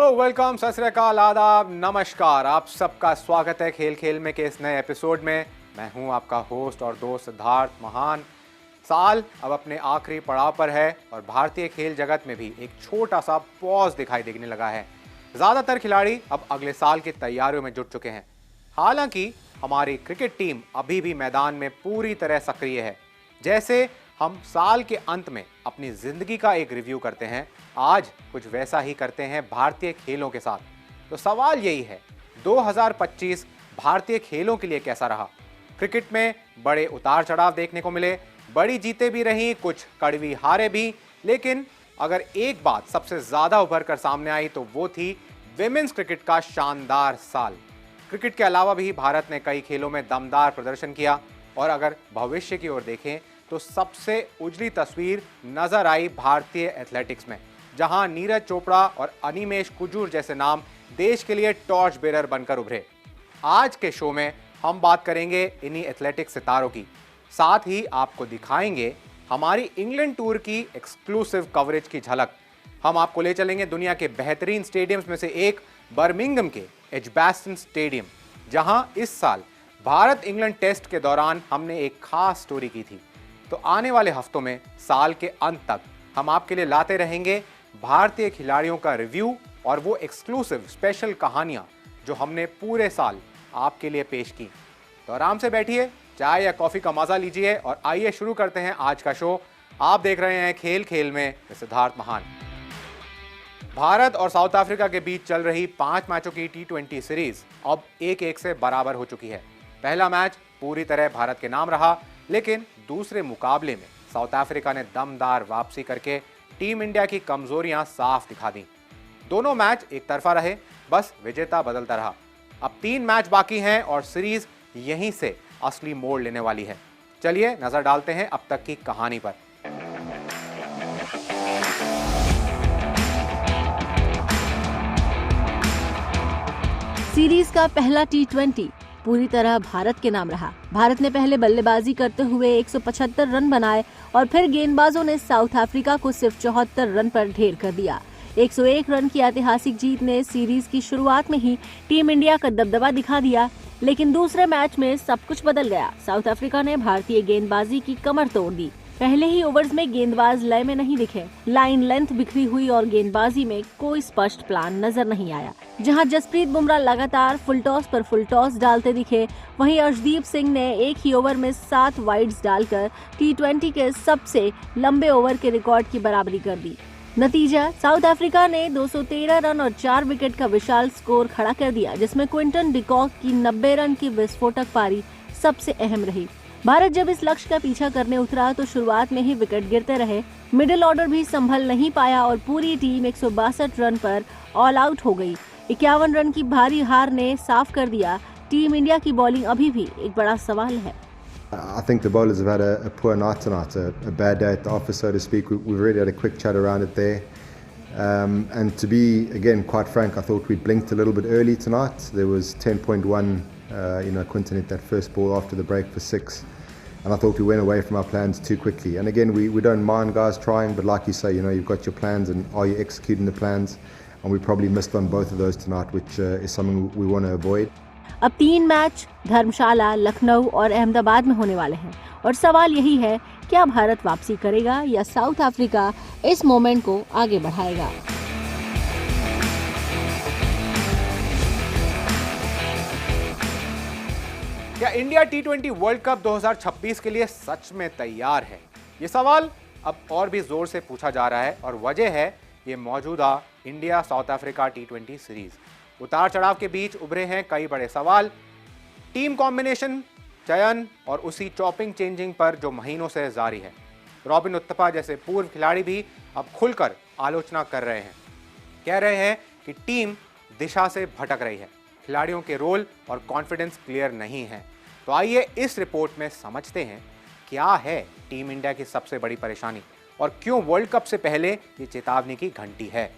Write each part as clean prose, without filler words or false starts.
Hello, welcome, सत श्री अकाल, आदाब, नमस्कार। आप सबका स्वागत है खेल खेल में के इस नए एपिसोड में। मैं हूं आपका होस्ट और दोस्त सिद्धार्थ महान। साल अब अपने आखिरी पड़ाव पर है और भारतीय खेल जगत में भी एक छोटा सा पॉज दिखाई देने लगा है। ज़्यादातर खिलाड़ी अब अगले साल की तैयारियों में जुट चुके हैं। हालांकि हमारी क्रिकेट टीम अभी भी मैदान में पूरी तरह सक्रिय है। जैसे हम साल के अंत में अपनी जिंदगी का एक रिव्यू करते हैं, आज कुछ वैसा ही करते हैं भारतीय खेलों के साथ। तो सवाल यही है, 2025 भारतीय खेलों के लिए कैसा रहा? क्रिकेट में बड़े उतार चढ़ाव देखने को मिले, बड़ी जीतें भी रहीं, कुछ कड़वी हारें भी, लेकिन अगर एक बात सबसे ज्यादा उभर कर सामने आई तो वो थी विमेंस क्रिकेट का शानदार साल। क्रिकेट के अलावा भी भारत ने कई खेलों में दमदार प्रदर्शन किया और अगर भविष्य की ओर देखें तो सबसे उजली तस्वीर नजर आई भारतीय एथलेटिक्स में, जहां नीरज चोपड़ा और अनिमेश कुजूर जैसे नाम देश के लिए टॉर्च बेरर बनकर उभरे। आज के शो में हम बात करेंगे इन्हीं एथलेटिक्स सितारों की, साथ ही आपको दिखाएंगे हमारी इंग्लैंड टूर की एक्सक्लूसिव कवरेज की झलक। हम आपको ले चलेंगे दुनिया के बेहतरीन स्टेडियम्स में से एक बर्मिंघम के एजबास्टन स्टेडियम, जहां इस साल भारत इंग्लैंड टेस्ट के दौरान हमने एक खास स्टोरी की थी। तो आने वाले हफ्तों में साल के अंत तक हम आपके लिए लाते रहेंगे भारतीय खिलाड़ियों का रिव्यू और वो एक्सक्लूसिव स्पेशल कहानियां जो हमने पूरे साल आपके लिए पेश की। तो आराम से बैठिए, चाय या कॉफी का मजा लीजिए और आइए शुरू करते हैं आज का शो। आप देख रहे हैं खेल खेल में सिद्धार्थ महान। भारत और साउथ अफ्रीका के बीच चल रही 5 मैचों की T20 सीरीज अब 1-1 से बराबर हो चुकी है। पहला मैच पूरी तरह भारत के नाम रहा, लेकिन दूसरे मुकाबले में साउथ अफ्रीका ने दमदार वापसी करके टीम इंडिया की कमजोरियां साफ दिखा दी। दोनों मैच एक तरफा रहे, बस विजेता बदलता रहा। अब 3 मैच बाकी हैं और सीरीज यहीं से असली मोड़ लेने वाली है। चलिए नजर डालते हैं अब तक की कहानी पर। सीरीज का पहला T20 पूरी तरह भारत के नाम रहा। भारत ने पहले बल्लेबाजी करते हुए 175 रन बनाए और फिर गेंदबाजों ने साउथ अफ्रीका को सिर्फ 74 रन पर ढेर कर दिया। 101 रन की ऐतिहासिक जीत ने सीरीज की शुरुआत में ही टीम इंडिया का दबदबा दिखा दिया, लेकिन दूसरे मैच में सब कुछ बदल गया। साउथ अफ्रीका ने भारतीय गेंदबाजी की कमर तोड़ दी। पहले ही ओवर्स में गेंदबाज लय में नहीं दिखे, लाइन लेंथ बिखरी हुई और गेंदबाजी में कोई स्पष्ट प्लान नजर नहीं आया। जहां जसप्रीत बुमराह लगातार फुल टॉस पर फुल टॉस डालते दिखे, वहीं अर्शदीप सिंह ने एक ही ओवर में 7 वाइड्स डालकर T20 के सबसे लंबे ओवर के रिकॉर्ड की बराबरी कर दी। नतीजा, साउथ अफ्रीका ने 213 रन और 4 विकेट का विशाल स्कोर खड़ा कर दिया, जिसमें क्विंटन डिकॉक की 90 रन की विस्फोटक पारी सबसे अहम रही। भारत जब इस लक्ष्य का पीछा करने उतरा तो शुरुआत में ही विकेट गिरते रहे, मिडिल ऑर्डर भी संभल नहीं पाया और पूरी टीम 162 रन पर ऑल आउट हो गई। 51 रन की भारी हार ने साफ कर दिया, टीम इंडिया की बॉलिंग अभी भी एक बड़ा सवाल है। I think the bowlers have had a poor night tonight, a bad day at the office, so to speak. We've already had a quick chat around it there. And to be, again, quite frank, I thought we blinked a little bit early tonight. There was 10.1, Quinton hit that first ball after the break for 6. And I thought we went away from our plans too quickly. And again, we don't mind guys trying, but like you say, you've got your plans and are you executing the plans? And we probably missed on both of those tonight, which is something we want to avoid. अब 3 match धर्मशाला, लखनऊ और अहमदाबाद में होने वाले हैं और सवाल यही है, क्या भारत वापसी करेगा या साउथ अफ्रीका इस मोमेंट को आगे बढ़ाएगा? क्या इंडिया T20 वर्ल्ड कप 2026 के लिए सच में तैयार है? ये सवाल अब और भी जोर से पूछा जा रहा है और वजह है ये मौजूदा India south Africa T20 series. उतार चढ़ाव के बीच उभरे हैं कई बड़े सवाल। टीम कॉम्बिनेशन, चयन और उसी चॉपिंग चेंजिंग पर जो महीनों से जारी है। रॉबिन उत्तपा जैसे पूर्व खिलाड़ी भी अब खुलकर आलोचना कर रहे हैं, कह रहे हैं कि टीम दिशा से भटक रही है, खिलाड़ियों के रोल और कॉन्फिडेंस क्लियर नहीं है। तो आइए इस रिपोर्ट में समझते हैं क्या है टीम इंडिया की सबसे बड़ी परेशानी और क्यों वर्ल्ड कप से पहले ये चेतावनी की घंटी है।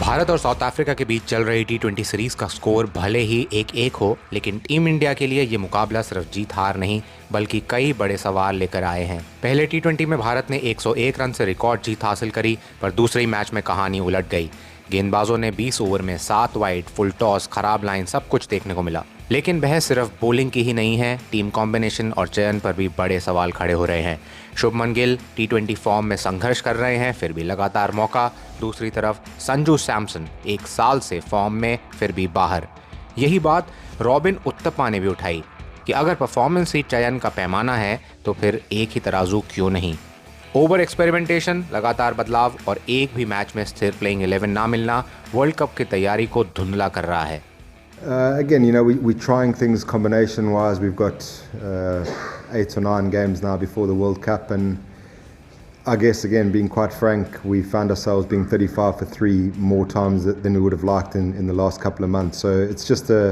भारत और साउथ अफ्रीका के बीच चल रही T20 सीरीज का स्कोर भले ही 1-1 हो, लेकिन टीम इंडिया के लिए ये मुकाबला सिर्फ जीत हार नहीं बल्कि कई बड़े सवाल लेकर आए हैं। पहले T20 में भारत ने 101 रन से रिकॉर्ड जीत हासिल करी, पर दूसरे मैच में कहानी उलट गई। गेंदबाजों ने 20 ओवर में 7 वाइड, फुल टॉस, खराब लाइन, सब कुछ देखने को मिला। लेकिन बहस सिर्फ बॉलिंग की ही नहीं है, टीम कॉम्बिनेशन और चयन पर भी बड़े सवाल खड़े हो रहे हैं। शुभमन गिल T20 फॉर्म में संघर्ष कर रहे हैं, फिर भी लगातार मौका। दूसरी तरफ संजू सैमसन 1 साल से फॉर्म में, फिर भी बाहर। यही बात रॉबिन उत्तपा ने भी उठाई कि अगर परफॉर्मेंस ही चयन का पैमाना है तो फिर एक ही तराजू क्यों नहीं। ओवर एक्सपेरिमेंटेशन, लगातार बदलाव और एक भी मैच में स्थिर प्लेइंग 11 ना मिलना वर्ल्ड कप की तैयारी को धुंधला कर रहा है। Again, we're trying things combination-wise. We've got 8 or 9 games now before the World Cup, and I guess, again, being quite frank, we found ourselves being 35 for 3 more times than we would have liked in the last couple of months. So it's just a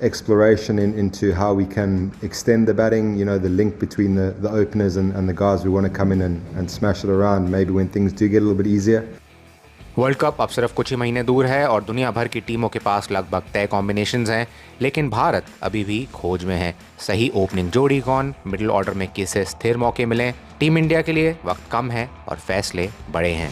exploration into how we can extend the batting, the link between the openers and the guys who want to come in and smash it around, maybe when things do get a little bit easier. World cup अब सिर्फ कुछ ही महीने दूर है और दुनिया भर की टीमों के पास लगभग तय कॉम्बिनेशंस हैं, लेकिन भारत अभी भी खोज में है। सही ओपनिंग जोड़ी कौन, मिडिल ऑर्डर में किसे स्थिर मौके मिलें। टीम इंडिया के लिए वक्त कम है और फैसले बड़े हैं।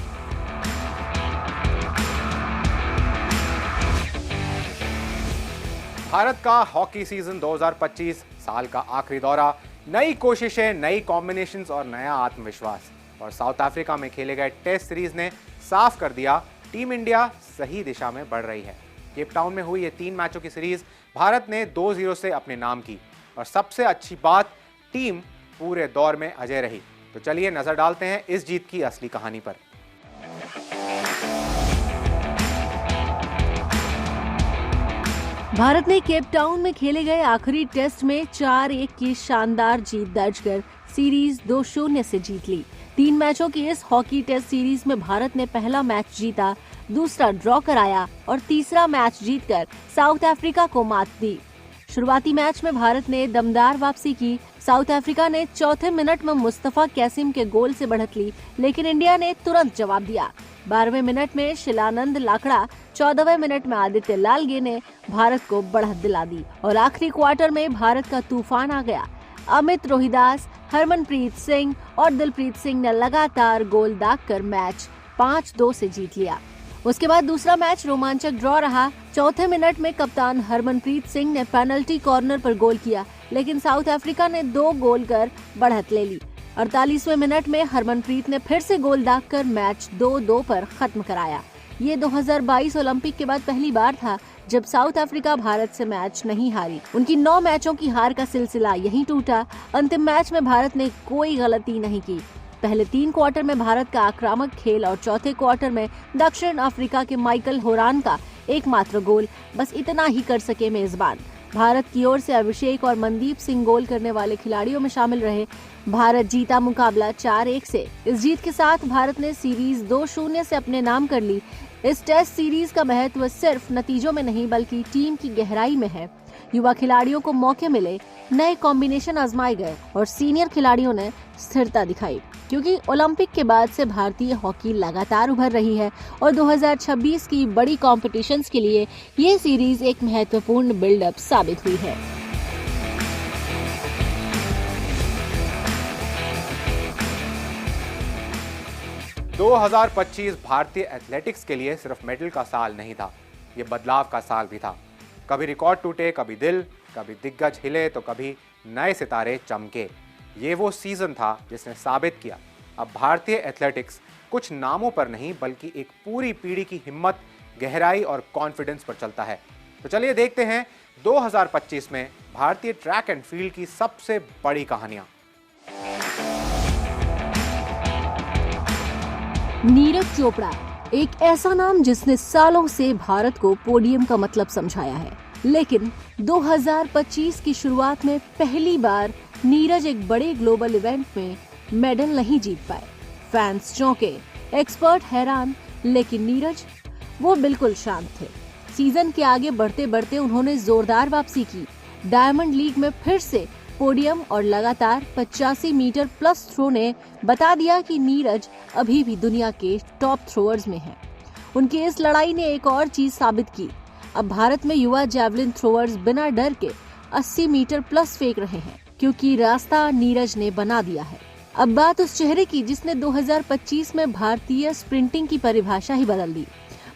भारत का हॉकी सीजन 2025 साल का आखिरी दौरा, नई कोशिशें, नई कॉम्बिनेशंस और नया आत्मविश्वास। और साउथ अफ्रीका में खेले गए टेस्ट सीरीज ने साफ कर दिया, टीम इंडिया सही दिशा में बढ़ रही है। केप टाउन में हुई ये 3 मैचों की सीरीज भारत ने 2-0 से अपने नाम की, और सबसे अच्छी बात, टीम पूरे दौर में अजय रही। तो चलिए नजर डालते हैं इस जीत की असली कहानी पर। भारत ने केप टाउन में खेले गए आखिरी टेस्ट में 4-1 की शानदार जीत दर्ज कर सीरीज 2-0 से जीत ली। 3 मैचों की इस हॉकी टेस्ट सीरीज में भारत ने पहला मैच जीता, दूसरा ड्रॉ कराया और तीसरा मैच जीतकर साउथ अफ्रीका को मात दी। शुरुआती मैच में भारत ने दमदार वापसी की। साउथ अफ्रीका ने चौथे मिनट में मुस्तफा कैसिम के गोल से बढ़त ली, लेकिन इंडिया ने तुरंत जवाब दिया। 12वें मिनट में शिलानंद लाकड़ा, 14वें मिनट में आदित्य लालगे ने भारत को बढ़त दिला दी और आखिरी क्वार्टर में भारत का तूफान आ गया। अमित रोहिदास, हरमनप्रीत सिंह और दिलप्रीत सिंह ने लगातार गोल दागकर मैच 5-2 से जीत लिया। उसके बाद दूसरा मैच रोमांचक ड्रॉ रहा। चौथे मिनट में कप्तान हरमनप्रीत सिंह ने पेनल्टी कॉर्नर पर गोल किया, लेकिन साउथ अफ्रीका ने 2 गोल कर बढ़त ले ली। 48वें मिनट में हरमनप्रीत ने फिर से गोल दागकर मैच 2-2 पर खत्म कराया। ये 2022 ओलंपिक के बाद पहली बार था जब साउथ अफ्रीका भारत से मैच नहीं हारी। उनकी 9 मैचों की हार का सिलसिला यहीं टूटा। अंतिम मैच में भारत ने कोई गलती नहीं की। पहले 3 क्वार्टर में भारत का आक्रामक खेल और चौथे क्वार्टर में दक्षिण अफ्रीका के माइकल होरान का एकमात्र गोल, बस इतना ही कर सके मेजबान। भारत की ओर से अभिषेक और मनदीप सिंह गोल करने वाले खिलाड़ियों में शामिल रहे। भारत जीता मुकाबला 4-1 से। इस जीत के साथ भारत ने सीरीज 2-0 से अपने नाम कर ली। इस टेस्ट सीरीज का महत्व सिर्फ नतीजों में नहीं बल्कि टीम की गहराई में है। युवा खिलाड़ियों को मौके मिले, नए कॉम्बिनेशन आजमाए गए और सीनियर खिलाड़ियों ने स्थिरता दिखाई, क्योंकि ओलंपिक के बाद से भारतीय हॉकी लगातार उभर रही है और 2026 की बड़ी कॉम्पिटिशन्स के लिए ये सीरीज एक महत्वपूर्ण बिल्डअप साबित हुई है। – 2025 भारतीय एथलेटिक्स के लिए सिर्फ मेडल का साल नहीं था, ये बदलाव का साल भी था। कभी रिकॉर्ड टूटे, कभी दिल, कभी दिग्गज हिले तो कभी नए सितारे चमके। ये वो सीजन था जिसने साबित किया अब भारतीय एथलेटिक्स कुछ नामों पर नहीं बल्कि एक पूरी पीढ़ी की हिम्मत, गहराई और कॉन्फिडेंस पर चलता है। तो चलिए देखते हैं 2025 में भारतीय ट्रैक एंड फील्ड की सबसे बड़ी कहानियां। नीरज चोपड़ा, एक ऐसा नाम जिसने सालों से भारत को पोडियम का मतलब समझाया है, लेकिन 2025 की शुरुआत में पहली बार नीरज एक बड़े ग्लोबल इवेंट में मेडल नहीं जीत पाए। फैंस चौंके, एक्सपर्ट हैरान, लेकिन नीरज वो बिल्कुल शांत थे। सीजन के आगे बढ़ते बढ़ते उन्होंने जोरदार वापसी की। डायमंड लीग में फिर से पोडियम और लगातार 85 मीटर प्लस थ्रो ने बता दिया कि नीरज अभी भी दुनिया के टॉप थ्रोअर्स में हैं। उनकी इस लड़ाई ने एक और चीज साबित की। अब भारत में युवा जैवलिन थ्रोअर्स बिना डर के 80 मीटर प्लस फेंक रहे हैं, क्योंकि रास्ता नीरज ने बना दिया है। अब बात उस चेहरे की जिसने 2025 में भारतीय स्प्रिंटिंग की परिभाषा ही बदल दी,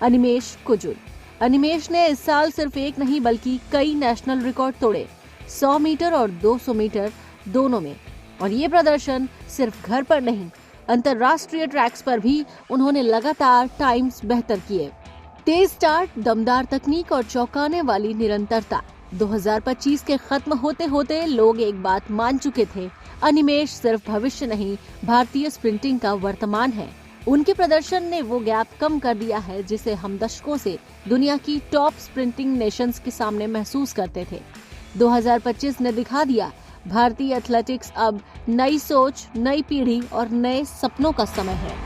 अनिमेश कुजुल। अनिमेश ने इस साल सिर्फ एक नहीं बल्कि कई नेशनल रिकॉर्ड तोड़े, 100 मीटर और 200 मीटर दोनों में। और ये प्रदर्शन सिर्फ घर पर नहीं, अंतर्राष्ट्रीय ट्रैक्स पर भी उन्होंने लगातार टाइम्स बेहतर किए। तेज स्टार्ट, दमदार तकनीक और चौंकाने वाली निरंतरता। 2025 के खत्म होते होते लोग एक बात मान चुके थे, अनिमेश सिर्फ भविष्य नहीं, भारतीय स्प्रिंटिंग का वर्तमान है। उनके प्रदर्शन ने वो गैप कम कर दिया है जिसे हम दशकों से दुनिया की टॉप स्प्रिंटिंग नेशंस के सामने महसूस करते थे। 2025 ने दिखा दिया, भारतीय एथलेटिक्स अब नई सोच, नई पीढ़ी और नए सपनों का समय है।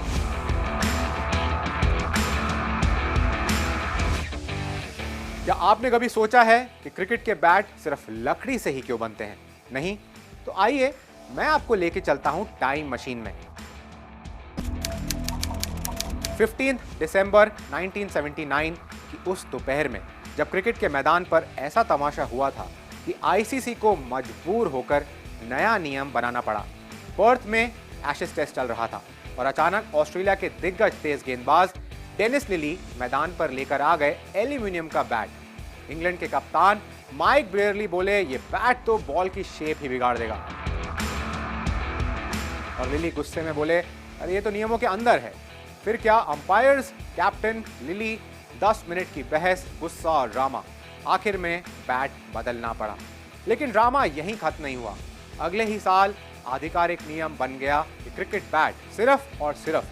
क्या आपने कभी सोचा है कि क्रिकेट के बैट सिर्फ लकड़ी से ही क्यों बनते हैं? नहीं? तो आइए मैं आपको लेके चलता हूं टाइम मशीन में। 15 दिसंबर 1979 की उस दोपहर में जब क्रिकेट के मैदान पर ऐसा तमाशा हुआ था कि आईसीसी को मजबूर होकर नया नियम बनाना पड़ा। पर्थ में एशेज टेस्ट चल रहा था और अचानक ऑस्ट्रेलिया के दिग्गज तेज गेंदबाज डेनिस लिली मैदान पर लेकर आ गए एल्यूमिनियम का बैट। इंग्लैंड के कप्तान माइक ब्रेयरली बोले, ये बैट तो बॉल की शेप ही बिगाड़ देगा। और लिली गुस्से में बोले, अरे ये तो नियमों के अंदर है। फिर क्या, अंपायर्स, कैप्टन, लिली, 10 मिनट की बहस, गुस्सा और ड्रामा। आखिर में बैट बदलना पड़ा। लेकिन ड्रामा यहीं खत्म नहीं हुआ। अगले ही साल आधिकारिक नियम बन गया कि क्रिकेट बैट सिर्फ और सिर्फ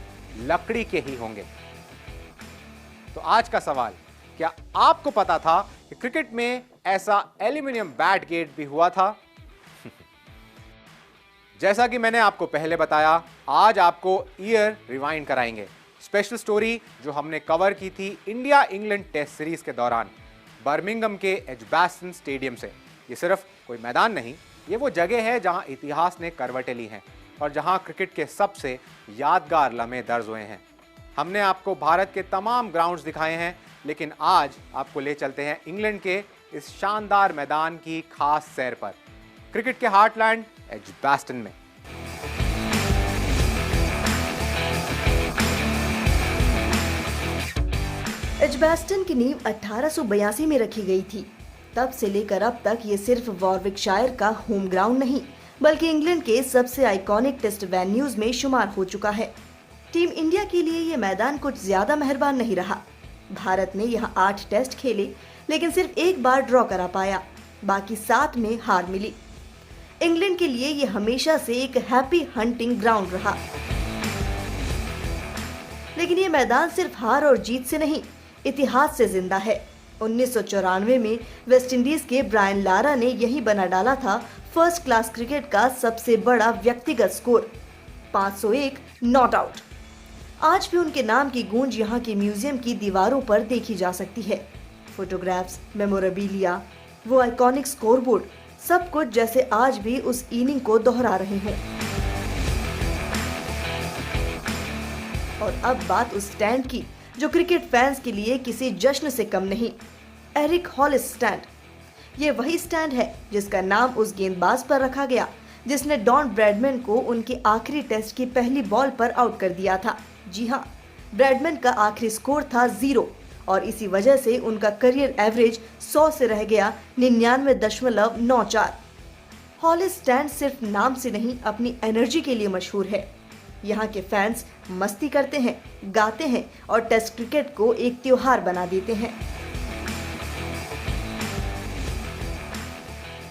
लकड़ी के ही होंगे। तो आज का सवाल, क्या आपको पता था कि क्रिकेट में ऐसा एल्यूमिनियम बैट गेट भी हुआ था? जैसा कि मैंने आपको पहले बताया, आज आपको ईयर रिवाइंड कराएंगे। स्पेशल स्टोरी जो हमने कवर की थी इंडिया इंग्लैंड टेस्ट सीरीज के दौरान बर्मिंघम के एजबास्टन स्टेडियम से। ये सिर्फ कोई मैदान नहीं, ये वो जगह है जहां इतिहास ने करवटें ली हैं और जहां क्रिकेट के सबसे यादगार लम्हे दर्ज हुए हैं। हमने आपको भारत के तमाम ग्राउंड्स दिखाए हैं, लेकिन आज आपको ले चलते हैं इंग्लैंड के इस शानदार मैदान की खास सैर पर, क्रिकेट के हार्टलैंड एजबास्टन में। एजबास्टन की नींव 1882 में रखी गई थी। तब से लेकर अब तक ये सिर्फ वॉरविकशायर का होम ग्राउंड नहीं, बल्कि इंग्लैंड के सबसे आइकॉनिक टेस्ट वेन्यूज में शुमार हो चुका है। टीम इंडिया के लिए ये मैदान कुछ ज्यादा मेहरबान नहीं रहा। भारत ने यहाँ 8 टेस्ट खेले, लेकिन सिर्फ एक बार ड्रॉ करा पाया, बाकी 7 में हार मिली। इंग्लैंड के लिए ये हमेशा से एक हैप्पी हंटिंग ग्राउंड रहा। लेकिन ये मैदान सिर्फ हार और जीत से नहीं, इतिहास से जिंदा है। 1994 में वेस्टइंडीज के ब्रायन लारा ने यही बना डाला था फर्स्ट क्लास क्रिकेट का सबसे बड़ा व्यक्तिगत स्कोर, 501 नॉट आउट। आज भी उनके नाम की गूंज यहाँ के म्यूजियम की दीवारों पर देखी जा सकती है। फोटोग्राफ्स, मेमोरेबिलिया, वो आइकॉनिक स्कोरबोर्ड, सब कुछ जैसे आज भी उस इनिंग को दोहरा रहे हों। और अब बात उस स्टैंड की जो क्रिकेट फैंस के लिए किसी जश्न से कम नहीं, एरिक हॉलिस स्टैंड। ये वही स्टैंड है जिसका नाम उस गेंदबाज पर रखा गया जिसने डॉन ब्रैडमैन को उनके आखिरी टेस्ट की पहली बॉल पर आउट कर दिया था। जी हाँ, ब्रैडमैन का आखिरी स्कोर था 0 और इसी वजह से उनका करियर एवरेज 100 से रह गया 99.94। हॉलिस स्टैंड सिर्फ नाम से नहीं, अपनी एनर्जी के लिए मशहूर है। यहाँ के फैंस मस्ती करते हैं, गाते हैं और टेस्ट क्रिकेट को एक त्योहार बना देते हैं।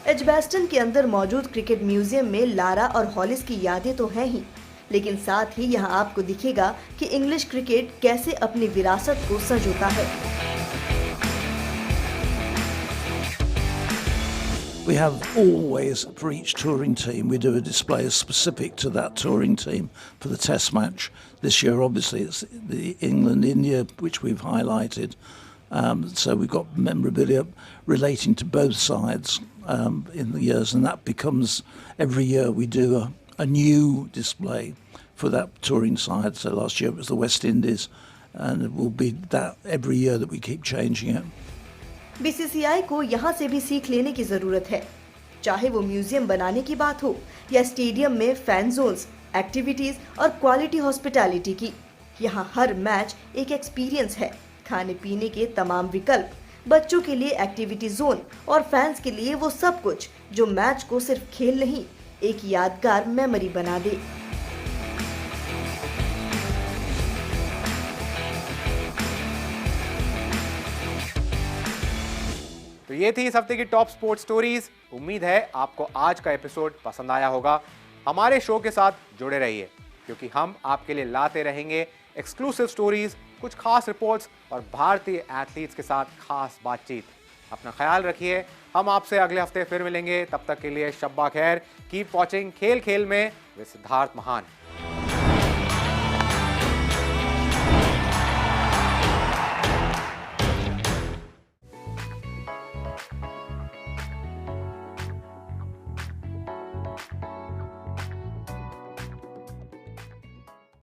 एजबास्टन के अंदर मौजूद क्रिकेट म्यूजियम में लारा और हॉलिस की यादें तो हैं ही, लेकिन साथ ही यहाँ आपको दिखेगा कि इंग्लिश क्रिकेट कैसे अपनी विरासत को संजोता है। We have always, for each touring team, we do a display specific to that touring team for the test match. This year, obviously, it's the England-India, which we've highlighted. So we've got memorabilia relating to both sides in the years, and that becomes, every year we do a new display for that touring side. So last year it was the West Indies, and it will be that every year that we keep changing it. BCCI को यहाँ से भी सीख लेने की जरूरत है, चाहे वो म्यूजियम बनाने की बात हो या स्टेडियम में फैन जोन्स, एक्टिविटीज और क्वालिटी हॉस्पिटैलिटी की। यहाँ हर मैच एक एक्सपीरियंस है, खाने पीने के तमाम विकल्प, बच्चों के लिए एक्टिविटी जोन और फैंस के लिए वो सब कुछ जो मैच को सिर्फ खेल नहीं, एक यादगार मेमोरी बना दे। तो ये थी इस हफ्ते की टॉप स्पोर्ट्स स्टोरीज। उम्मीद है आपको आज का एपिसोड पसंद आया होगा। हमारे शो के साथ जुड़े रहिए, क्योंकि हम आपके लिए लाते रहेंगे एक्सक्लूसिव स्टोरीज, कुछ खास रिपोर्ट्स और भारतीय एथलीट्स के साथ खास बातचीत। अपना ख्याल रखिए, हम आपसे अगले हफ्ते फिर मिलेंगे। तब तक के लिए शब्बा खैर। कीप वॉचिंग खेल खेल में विद सिद्धार्थ महान।